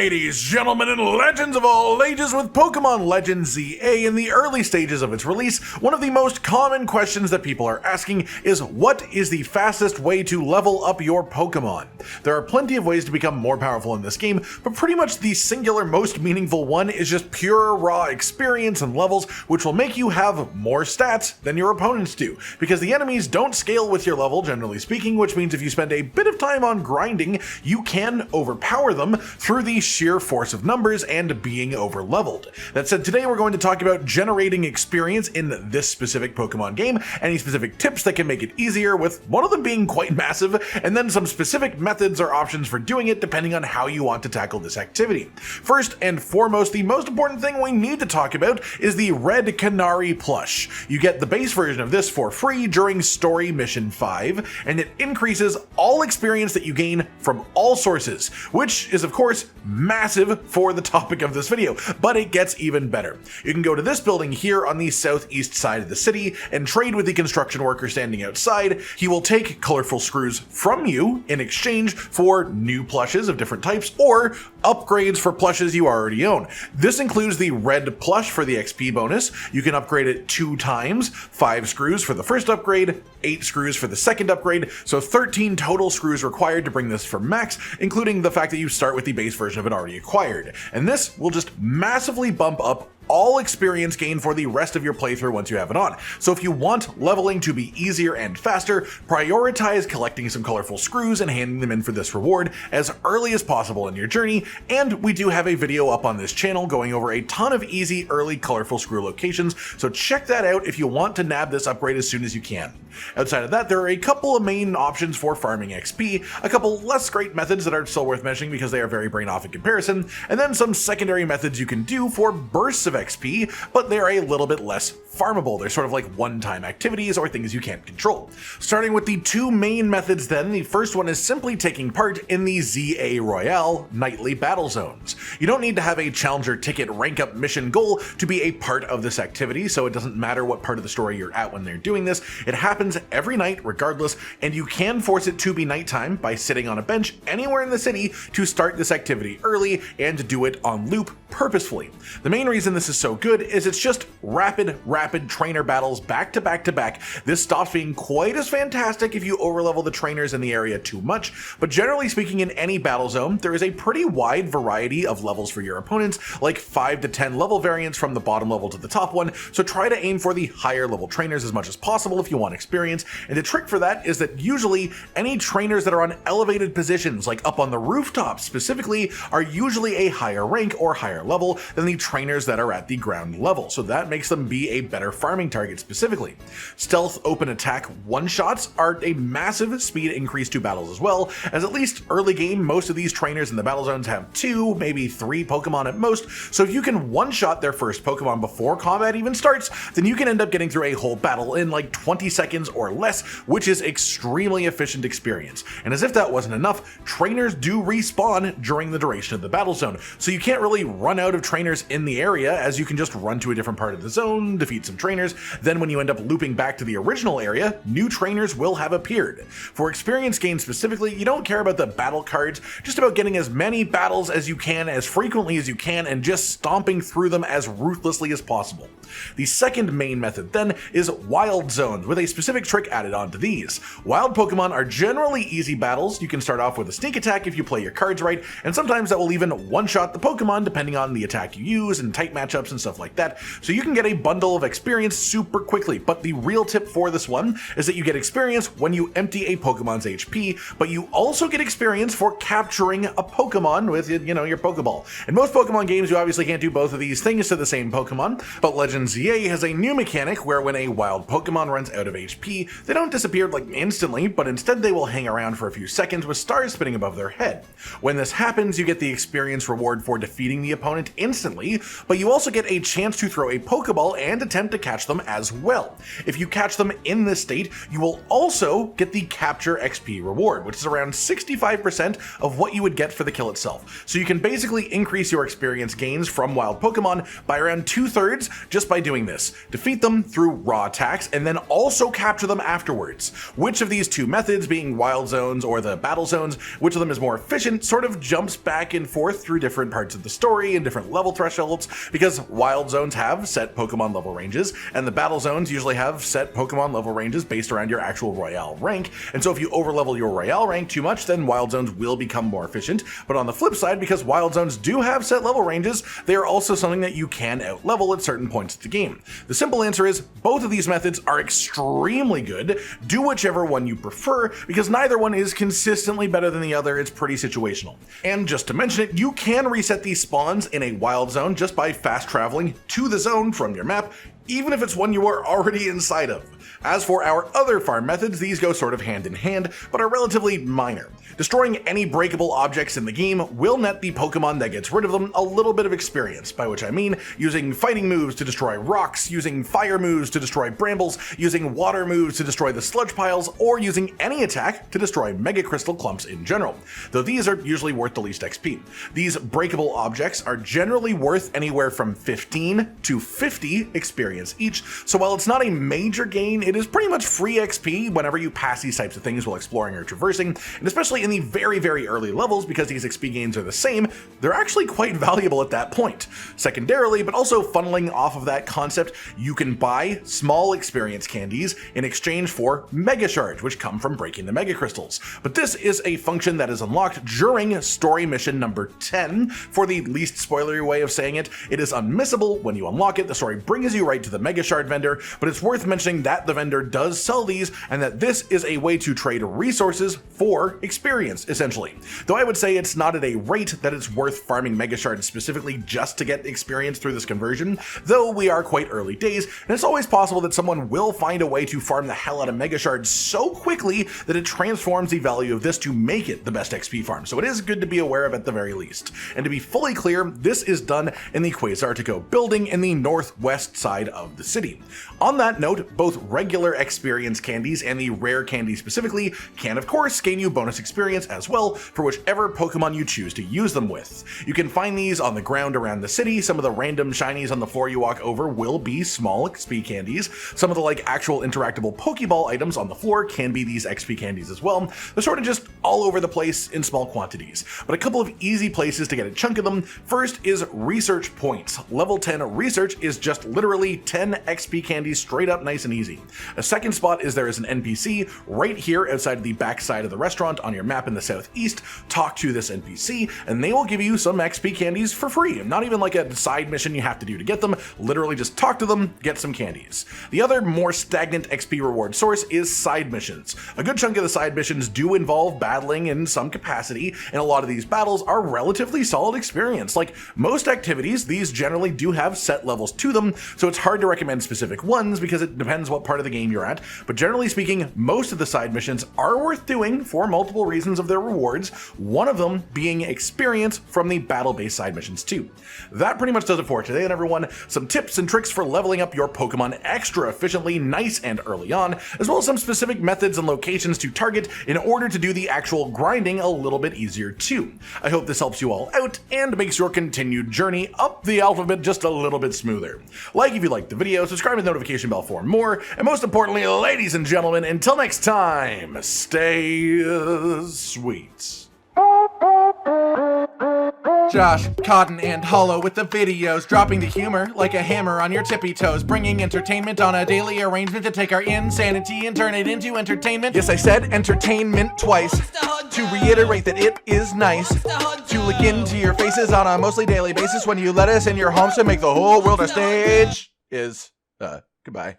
Ladies, gentlemen, and legends of all ages, with Pokémon Legends Z-A in the early stages of its release, one of the most common questions that people are asking is, what is the fastest way to level up your Pokémon? There are plenty of ways to become more powerful in this game, but pretty much the singular most meaningful one is just pure raw experience and levels, which will make you have more stats than your opponents do, because the enemies don't scale with your level, generally speaking, which means if you spend a bit of time on grinding, you can overpower them through the sheer force of numbers and being over-leveled. That said, today we're going to talk about generating experience in this specific Pokemon game, any specific tips that can make it easier, with one of them being quite massive, and then some specific methods or options for doing it depending on how you want to tackle this activity. First and foremost, the most important thing we need to talk about is the Red Canari plush. You get the base version of this for free during Story Mission 5, and it increases all experience that you gain from all sources, which is of course massive for the topic of this video, but it gets even better. You can go to this building here on the southeast side of the city and trade with the construction worker standing outside. He will take colorful screws from you in exchange for new plushes of different types or upgrades for plushes you already own. This includes the red plush for the XP bonus. You can upgrade it 2 times, 5 screws for the first upgrade, 8 screws for the second upgrade, so 13 total screws required to bring this for max, including the fact that you start with the base version of it already acquired. And this will just massively bump up all experience gain for the rest of your playthrough once you have it on. So if you want leveling to be easier and faster, prioritize collecting some colorful screws and handing them in for this reward as early as possible in your journey, and we do have a video up on this channel going over a ton of easy early colorful screw locations, so check that out if you want to nab this upgrade as soon as you can. Outside of that, there are a couple of main options for farming XP, a couple less great methods that are still worth mentioning because they are very brain off in comparison, and then some secondary methods you can do for bursts of XP, but they're a little bit less farmable. They're sort of like one-time activities or things you can't control. Starting with the 2 main methods then, the first one is simply taking part in the ZA Royale nightly battle zones. You don't need to have a challenger ticket rank up mission goal to be a part of this activity, so it doesn't matter what part of the story you're at when they're doing this. It happens every night regardless, and you can force it to be nighttime by sitting on a bench anywhere in the city to start this activity early and do it on loop purposefully. The main reason this is so good is it's just rapid trainer battles back to back to back. This stops being quite as fantastic if you overlevel the trainers in the area too much, but generally speaking, in any battle zone, there is a pretty wide variety of levels for your opponents, like 5 to 10 level variants from the bottom level to the top one, so try to aim for the higher level trainers as much as possible if you want experience, and the trick for that is that usually any trainers that are on elevated positions, like up on the rooftops specifically, are usually a higher rank or higher level than the trainers that are at the ground level, so that makes them be a better farming target specifically. Stealth open attack one-shots are a massive speed increase to battles as well, as at least early game most of these trainers in the battle zones have 2, maybe 3 Pokemon at most, so if you can one-shot their first Pokemon before combat even starts, then you can end up getting through a whole battle in like 20 seconds or less, which is extremely efficient experience. And as if that wasn't enough, trainers do respawn during the duration of the battle zone, so you can't really run out of trainers in the area, as you can just run to a different part of the zone, defeat some trainers, then when you end up looping back to the original area, new trainers will have appeared. For experience gain specifically, you don't care about the battle cards, just about getting as many battles as you can, as frequently as you can, and just stomping through them as ruthlessly as possible. The second main method then is wild zones, with a specific trick added onto these. Wild Pokemon are generally easy battles. You can start off with a sneak attack if you play your cards right, and sometimes that will even one-shot the Pokemon depending on the attack you use and tight matchups and stuff like that, so you can get a bundle of experience super quickly. But the real tip for this one is that you get experience when you empty a Pokemon's HP, but you also get experience for capturing a Pokemon with, your Pokeball. In most Pokemon games, you obviously can't do both of these things to the same Pokemon, but Legends Z-A has a new mechanic where when a wild Pokemon runs out of HP, they don't disappear like instantly, but instead they will hang around for a few seconds with stars spinning above their head. When this happens, you get the experience reward for defeating the opponent opponent instantly, but you also get a chance to throw a Pokeball and attempt to catch them as well. If you catch them in this state, you will also get the capture XP reward, which is around 65% of what you would get for the kill itself. So you can basically increase your experience gains from wild Pokemon by around 2/3 just by doing this. Defeat them through raw attacks and then also capture them afterwards. Which of these two methods, being wild zones or the battle zones, which of them is more efficient, sort of jumps back and forth through different parts of the story and different level thresholds, because wild zones have set Pokemon level ranges and the battle zones usually have set Pokemon level ranges based around your actual Royale rank. And so if you overlevel your Royale rank too much, then wild zones will become more efficient. But on the flip side, because wild zones do have set level ranges, they are also something that you can outlevel at certain points of the game. The simple answer is both of these methods are extremely good. Do whichever one you prefer, because neither one is consistently better than the other. It's pretty situational. And just to mention it, you can reset these spawns in a wild zone just by fast traveling to the zone from your map, even if it's one you are already inside of. As for our other farm methods, these go sort of hand in hand, but are relatively minor. Destroying any breakable objects in the game will net the Pokemon that gets rid of them a little bit of experience, by which I mean using fighting moves to destroy rocks, using fire moves to destroy brambles, using water moves to destroy the sludge piles, or using any attack to destroy Mega Crystal clumps in general, though these are usually worth the least XP. These breakable objects are generally worth anywhere from 15 to 50 experience each, so while it's not a major gain, it is pretty much free XP whenever you pass these types of things while exploring or traversing, and especially in the very early levels, because these XP gains are the same, they're actually quite valuable at that point. Secondarily, but also funneling off of that concept, you can buy small experience candies in exchange for Mega Shards, which come from breaking the Mega Crystals. But this is a function that is unlocked during story mission number 10. For the least spoilery way of saying it, it is unmissable when you unlock it. The story brings you right to the Mega Shard vendor, but it's worth mentioning that the vendor does sell these, and that this is a way to trade resources for experience, essentially. Though I would say it's not at a rate that it's worth farming Mega Shards specifically just to get experience through this conversion, though we are quite early days, and it's always possible that someone will find a way to farm the hell out of Mega Shards so quickly that it transforms the value of this to make it the best XP farm, so it is good to be aware of at the very least. And to be fully clear, this is done in the Quasartico building in the northwest side of the city. On that note, both regular experience candies and the rare candy specifically can of course gain you bonus experience as well for whichever Pokemon you choose to use them with. You can find these on the ground around the city. Some of the random shinies on the floor you walk over will be small XP candies. Some of the actual interactable Pokeball items on the floor can be these XP candies as well. They're sort of just all over the place in small quantities, but a couple of easy places to get a chunk of them. First is research points. Level 10 research is just literally 10 XP candies straight up nice and easy. A second spot is there is an NPC right here outside the back side of the restaurant on your map in the southeast. Talk to this NPC and they will give you some XP candies for free. Not even like a side mission you have to do to get them, literally just talk to them, get some candies. The other more stagnant XP reward source is side missions. A good chunk of the side missions do involve battling in some capacity, and a lot of these battles are relatively solid experience. Like most activities, these generally do have set levels to them, so it's hard to recommend specific ones because it depends what part of the game you're at, but generally speaking, most of the side missions are worth doing for multiple reasons of their rewards, one of them being experience from the battle-based side missions too. That pretty much does it for today, and everyone. Some tips and tricks for leveling up your Pokemon extra efficiently, nice and early on, as well as some specific methods and locations to target in order to do the actual grinding a little bit easier too. I hope this helps you all out and makes your continued journey up the alphabet just a little bit smoother. Like if you liked the video, subscribe with the notification bell for more, and most importantly, ladies and gentlemen, until next time, stay sweet. Josh, Cotton, and Hollow with the videos, dropping the humor like a hammer on your tippy toes, bringing entertainment on a daily arrangement to take our insanity and turn it into entertainment. Yes, I said entertainment twice, to reiterate that it is nice to look into your faces on a mostly daily basis when you let us in your homes to make the whole world a stage. Goodbye.